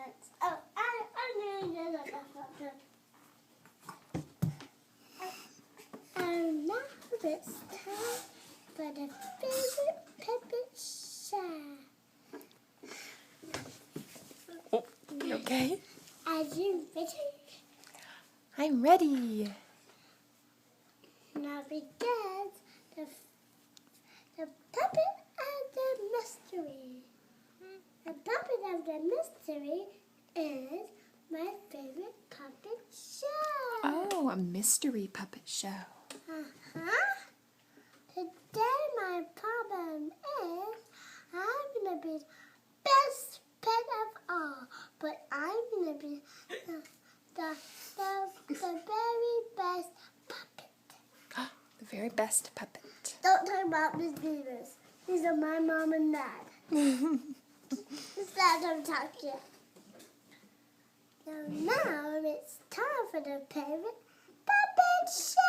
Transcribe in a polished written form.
puppets. Oh, I knew that puppet. And now it's time for the favorite puppet show. Oh, you okay? Are you ready? I'm ready. Now begins the puppet of the mystery. The puppet of the mystery is my favorite puppet show. Oh, a mystery puppet show. Today my problem is I'm going to be the best pet of all, but I'm going to be the very best puppet. The very best puppet. Don't talk about Miss Beavers. These are my mom and dad. Dad, don't talk yet. So now it's time for the favorite puppet show.